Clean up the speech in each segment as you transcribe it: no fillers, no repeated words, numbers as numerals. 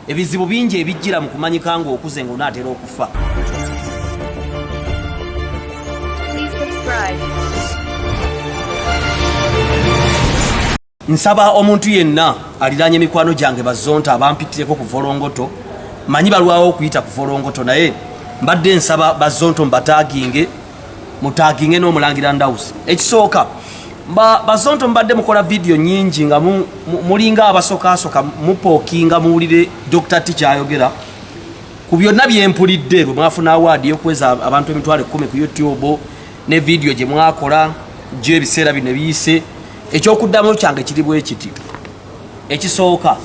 ebizibu bingi ebijjira mu kumanyika ng'okuze ng'onaatera okufa. Nsaba omuntu yenna aliranye mikwano gyange bazonta abampitireko ku Volongoto manyi balwawo okuyita ku Volongoto naye mbadde nsaba bazonto mbataginge mutaginge n'omulangira Ndawusi. Ekisooka bazonto mbadde mukola video nyingi nga mulinga abasoka mupokinga muwulire Dr. T kyayogera ku byonna byempulidde bwe mwafuna award y'okweza abantu emitwalo 10 ku YouTube ne video gye mwakola gye ebiseera bino biyise. Ekyokuddamu kyange kiri bwe kiti. Ekisooka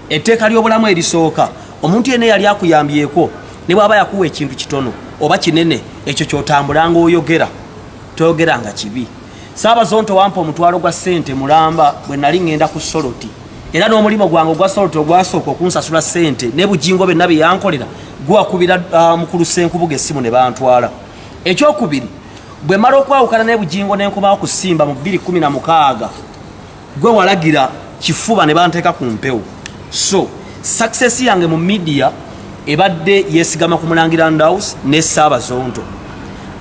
etteeka ly'obulamu erisooka omuntu yenna yali akuyambyeko ne bw'aba yakuwa ekintu kitono oba kinene ekyo kyotambulanga oyogera toyogeranga kibi. Saabazonto wampa omutwalo gwa ssente mulamba bwe nali ngenda ku Soroti era n'omulimu gwange ogwa Soroti ogwasooka okunsasula ssente ne bujingo benna bye yankolera gwakubira mukulu Ssenkubuga essimu ne bantwala. Ekyokubiri bwe mala okwawukana ne bujingo n'enkomawo ku Simba mu 2016 gwe walagira kifuba ne banteeka ku mpewo. So success yange mu media ebadde yesigama ku Mulangira Ndawusi ne Saabazonto.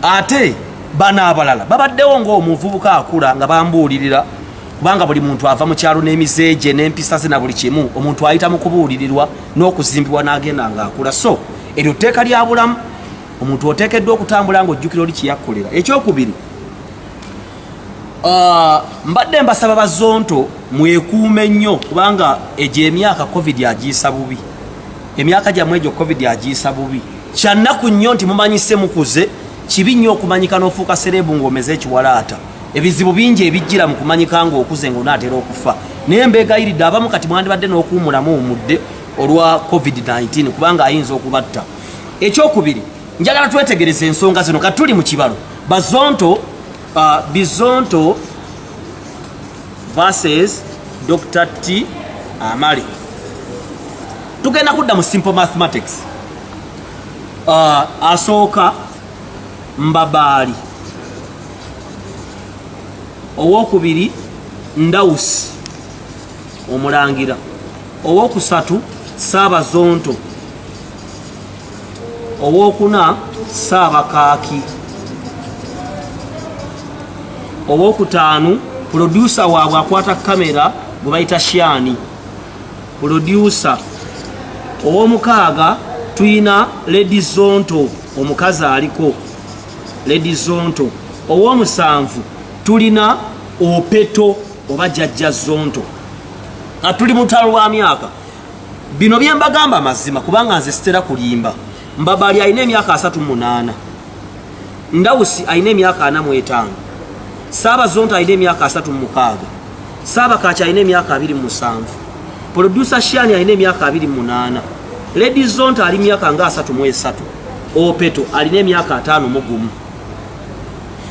Ate bana abalala babaddewo ng'omuvubuka akula nga bambuulirira kubanga buli muntu ava mu kyalo n'emizeeje n'empisa ze na buli kimu omuntu ayita mu kubuulirirwa n'okuzimbibwa n'agenda ng'akula. So eryo tteeka lya bulamu omuntu oteekeddwa okutambula ng'ojjukira oli kiyakkolera. Ekyokubiri mbadde mbasaba bazonto mwekuume nnyo kubanga egyo emyaka COVID agiyisa bubi. Emyaka gyammwe egyo COVID agiyisa bubi. Kyannaku nnyo nti mumanyise mukuze kibi nnyo okumanyika n'ofuuka serebu ng'omeze ekiwalaata. Ebizibu bingi ebijjira mu kumanyika ng'okuze ng'onaatera okufa. Naye mbeegayiridde abamu kati mwandibadde n'okuwummulamu omudde olwa COVID-19 kubanga ayinza okubatta. Ekyokubiri njagala twetegereze ensonga zino kati tuli mu kibalo. Bazonto Bizonto versus Dr. T Amale. Tugenda kudda mu simple mathematics. Asooka Mbabaali, owokubiri Ndawusi Omulangira, owokusatu Saabazonto, owokuna Saabakaaki, owokutaanu producer waabwe akwata kamera gwe bayita Shani producer, owomukaaga tuyina Lady Zonto omukazi aliko Lady Zonto, owomusanvu tulina Opeto oba Jjajja Zonto. Atuli mutalo wa myaka bino bye mbagamba mazima kubanga nze sitera kulimba. Mbabaali alina emyaka 38, Ndawusi alina emyaka 45, Saabazonto alina emyaka 36, Saabakaaki alina emyaka 27, producer Shani alina emyaka 28, Lady Zonto alina emyaka nga 33, Opeto alina emyaka 51.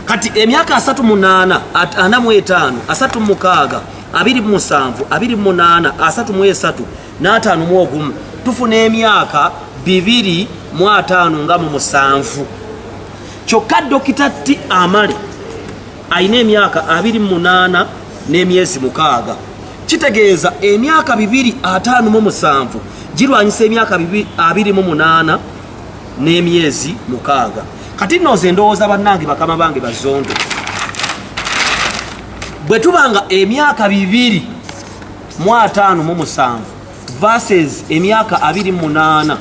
Kati emyaka 38, 45, 36, 27, 28, 33 n'51 tufuna emyaka 205 nga mu 7. Kyokka Dr. T Amale ayina emyaka 28 n'emyezi 6. Kitegeeza emyaka 257 girwanyisa emyaka 28 n'emyezi 6. Kati nnoze ndowooza bannange bakama bange Bazonto bwe tubanga emyaka 257 versus emyaka 28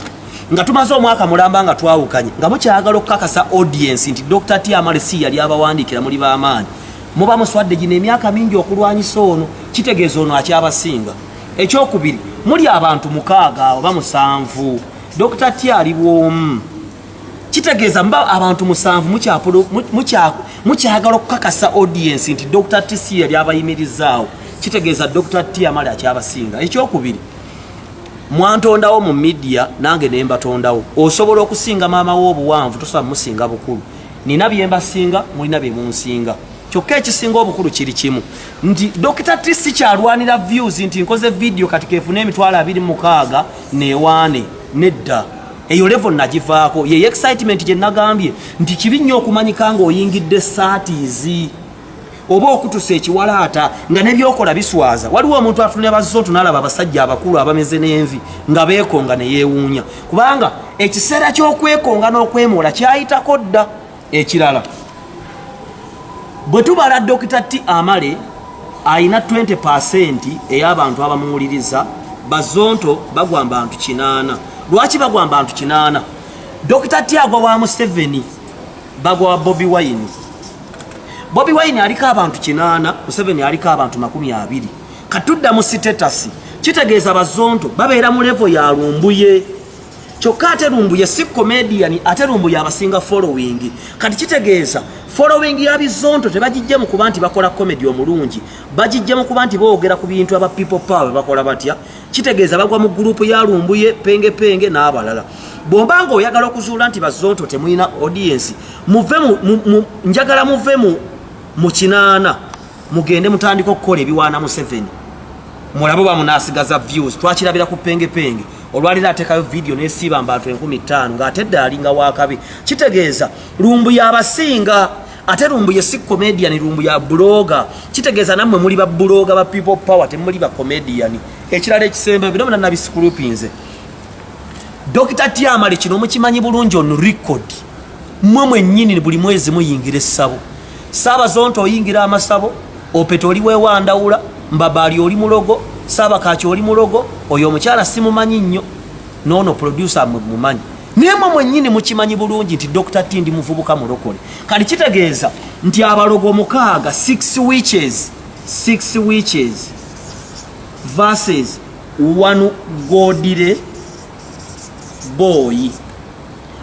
nga tumaze omwaka mulamba nga twawukanye nga mukyagala okukakasa audience nti Dr. T Amale si yali abawandiikira muli b'amaanyi muba muswadde gino emyaka mingi okulwanyisa ono kitegeeza ono akyabasinga. Ekyokubiri muli abantu 6 oba 7, Dr. T ali bwomu. Kitegeeza mba abantu 7 mukyagala okukakasa audience nti Dr. T si yali abayimirizaawo kitegeeza Dr. T Amale akyabasinga. Ekyokubiri mwantondawo mu media nange ne mbatondawo. Osobola okusinga maama w'obuwanvu tosobola musinga bukulu. Nina bye mbasinga mulina bye munsinga. Kyokka ekisinga obukulu kiri kimu nti Dr. T si kyalwanira views nti nkoze video kati kefuna emitwalo 26 newaane nedda. Eyo level nagivaako ye excitement gye nagambye nti kibi nnyo okumanyika ng'oyingidde saatizi oba okutusa ekiwalaata nga nebyokola biswaza. Waliwo omuntu atunula Bazonto n'alaba abasajja abakulu abameze n'envi nga beekonga ne yeewuunya, kubanga ekiseera ky'okwekonga n'okwemoola kyayitako dda. Ekirala, bwe tubala Dr. T. Amale ayina 20% ey'abantu abamuwuliriza, Bazonto bagwa bantu 8. Lwaki bagwa bantu 8? Dr. T agwa wa Museveni, bagwa wa Bobi Wine. Bobi Wine aliko abantu 8, Museveni aliko abantu 20. Katudda mu status kitegeeza Bazonto babeera mu level ya Lumbuye. Kyokka ate Lumbuye si comedian, ate Lumbuye abasinga following. Kati kitegeeza following ya Bizonto tebagijja mu kuba nti bakola comedy omulungi, bagijja mu kuba nti boogera ku bintu aba people power bakola batya. Kitegeeza bagwa mu group ya Lumbuye, penge n'abalala. Bw'obanga oyagala okuzuula nti Bazonto temulina audience, njagala muve mu 8 mugende mutandika okukola ebiwaana Museveni, mulabo bamunasigaza views. Twakirabira ku penge olwalira atekayo video n'esiiba abantu 1500 ng'ate dda alinga wakabi. Kitegeeza Lumbuye abasinga, ate Lumbuye si comedian, Lumbuye blogger. Kitegeeza nammwe muli ba blogger ba people power, temuli ba comedian. Ekirala ekisembe bino muna nabisikulupinze. Dr. T. Amale kino mukimanyi bulungi on record. Mmwe nnyini buli mwezi muyingira essabo. Bazonto oyingira amasabo, Opeto oli weewandawula, Mbabali oli mulogo, Kaachi oli mulogo, oyo omukyala simumanyi nnyo. Nono producer mumanyi. Nemwe mwennyini mukimanyi bulungi nti Dr. T ndi muvubuka mulokole. Kali kitegeeza nti abalogo 6 witches versus 1 godire boy.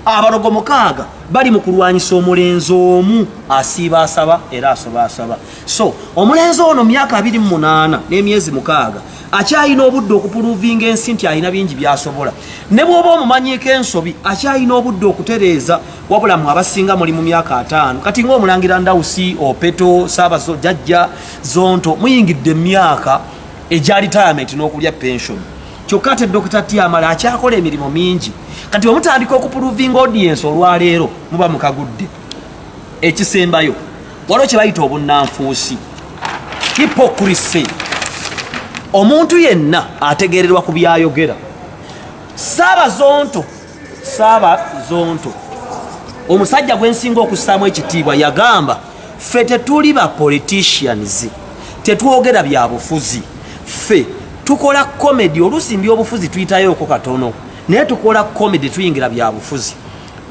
Abalogo 6 bali mu kulwanyisa omulenzi omu asiiba asaba era asoba asaba. So omulenzi ono myaka 28 n'emyezi 6 akyayina obudde okupuluvinga ensi nti ayina bingi byasobola. Ne bw'oba omumanyiiko ensobi akyayina obudde okutereeza, wabula mu abasinga muli mu myaka 5. Kati ng'omulangira Ndawusi, Opeto, Jjajja Zonto muyingidde emyaka egya retirement n'okulya pension. Kyokka ate Dr. T. Amale akyakola emirimu mingi. Kati omutandika okupuluvinga audience olwaleero muba mukagudde. Ekisembayo waliwo kye bayita obunnanfuusi, hypocrisy. Omuntu yenna ategererwa ku byayogera. Sabazonto omusajja gwensinga okussaamu ekitiibwa yagamba, ffe tetuli ba politicians, tetwogera bya bufuzi, ffe tukola comedy. Oluusi by'obufuzi tuyitayoko katono, naye tukola comedy tuyingira bya bufuzi.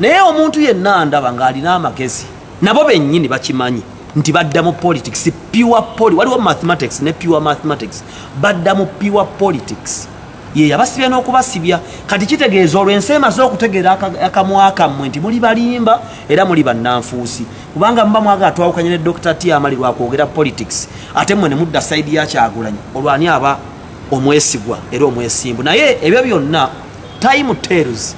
Naye omuntu yenna ndaba ng'alina amagezi, nabo bennyini bakimanyi nti badda mu politics, pure waliwo mathematics ne pure mathematics, badda mu pure politics. Ye yabasibya n'okubasibya. Kati kitegeeza olw'ensi emaze okutegeera akamwaka mmwe nti muli balimba era muli bannanfuusi, kubanga muba mwagala twawukanye ne Dr. T. Amale lwakwogera politics, ate mmwe ne mudda side ya Kyagulanyi, olwani aba omwesigwa era omwesimbu. Naye ebyo byonna time tells.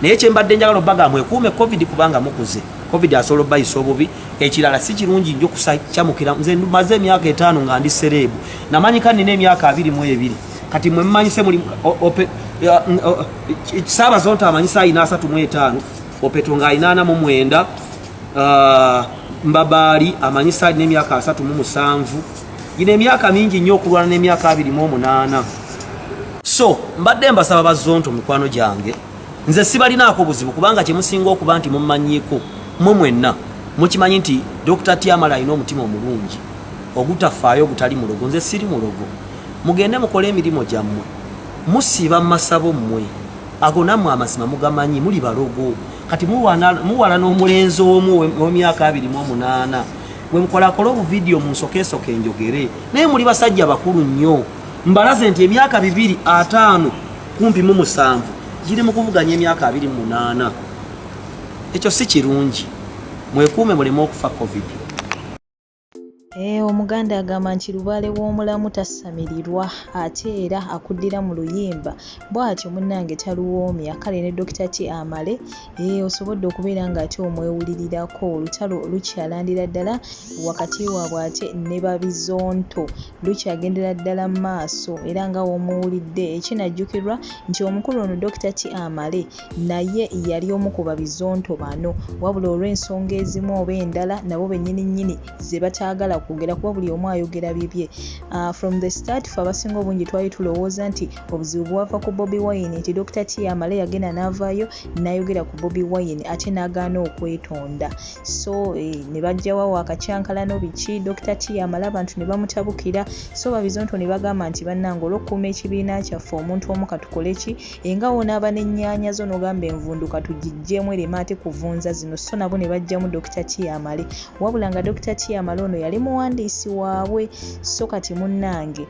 Naye kyembadde njagala obbaga mwekuume covid, kubanga mukuze. Covid asobola bayisa obubi. Ekirala si kirungi nnyo kusakyamukira. Nze maze emyaka 5 nga ndi serebu, namanyika nina emyaka 22. Kati mwe mmanyise muli Bazonto amanyisa ayina 35, Opeto nga ayina 49, Mbabali amanyisa alina emyaka 37. Gina emyaka mingi nnyo okulwana n'emyaka 28. So mbadde mbasaba Bazonto mikwano gyange, nze sibalinaako buzibu, kubanga kyemusinga okuba nti mumanyiiko mmwe mwenna mukimanyi nti Dr. T. Amale alina omutima omulungi ogutafaayo ogutali mulogo. Nze siri mulogo. Mugende mukole emirimu gyammwe, musiiba mu masabo mmwe, ago nammwe amazima mugamanyi, muli balogo. Kati muwala n'omulenzi omu w'emyaka 28 we mukolakola obuvidiyo munsokeesoke enjogere, naye muli basajja bakulu nnyo. Mbalaze nti emyaka 2, 5 kumpi mu 7 giri mu kuvuganya emyaka 28. Ekyo si kirungi. Mwekuume muleme okufa covid. Omuganda agamba nti lubaale w'omulamu tasamirirwa, ate era akuddira mu luyimba. Bw'atyo munnange taluwoomya. Kale ne Dr. T. Amale osobodde okubeera ng'ate omwewulirirako. Olutalo lukyalandira ddala wakati waabwe ate ne Babizonto, lukyagendera ddala mu maaso, era nga w'omuwulidde ekinajjukirwa nti omukulu ono Dr. T. Amale naye yali omu ku Babizonto bano, wabula olw'ensonga ezimu oba endala nabo bennyini nnyini ze bataagala kwogera kuba buli omu ayogera bibye. From the start fe abasinga obungi twali tulowooza nti obuzibu bwava ku Bobi Wine nti Dr. T Amale yagenda n'avaayo n'ayogera ku Bobi Wine ate n'agaana okwetonda. So ne bajjawo akacyankalano biki Dr. T Amale abantu ne bamutabukira. So Babizonto ne bagamba nti bannange olw'okukuuma ekibiina kyaffe omuntu omu katukole ki nga wonaaba n'ennyaanya zo n'ogamba envundu katugijjeemu erema ate kuvunza zino. So nabo ne bajjamu Dr. T Amale wabula nga Dr. T Amale ono yali muwandiisi waabwe. So kati munnange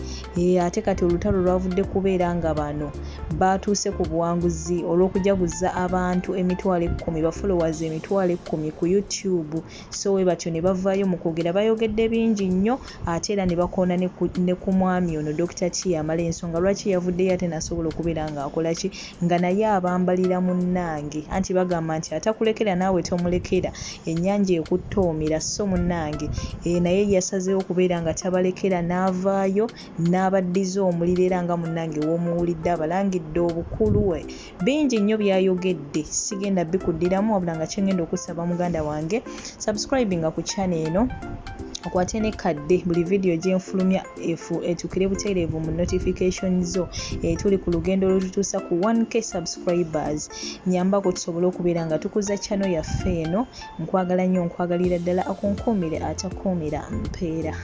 ate kati olutalo lwavudde kubeera nga bano batuuse ku buwanguzi olw'okujaguza abantu emitwalo 10 ba followers emitwalo 10 ku YouTube. So we batyo ne bavaayo mu kwogera bayogedde bingi nnyo ate era ne bakoona ne ku mwami ono Dr. T Amale ensonga lwaki yavuddeyo ate nasobola okubeera ng'akola ki nga naye abambalira munnange anti bagamba nti atakulekera naawe tomulekera ennyanja ekutta omira. So munnange naye yasazeewo okubeera nga tabalekera n'avaayo n'abaddiza omuliro era nga munnange w'omuwulidde abalangidde obukulu we bingi nnyo byayogedde sigenda bikuddiramu wabula nga kyengenda okusaba muganda wange subscribinga ku channel eno okwate ne kadde buli video gyenfulumya etukire buteerevu mu notification zo tuli ku lugendo olututuusa ku 1K subscribers nyambako tusobole okubeera nga tukuza channel yaffe eno. Nkwagala nnyo nkwagalira ddala akunkuumire atakuumira mpeera.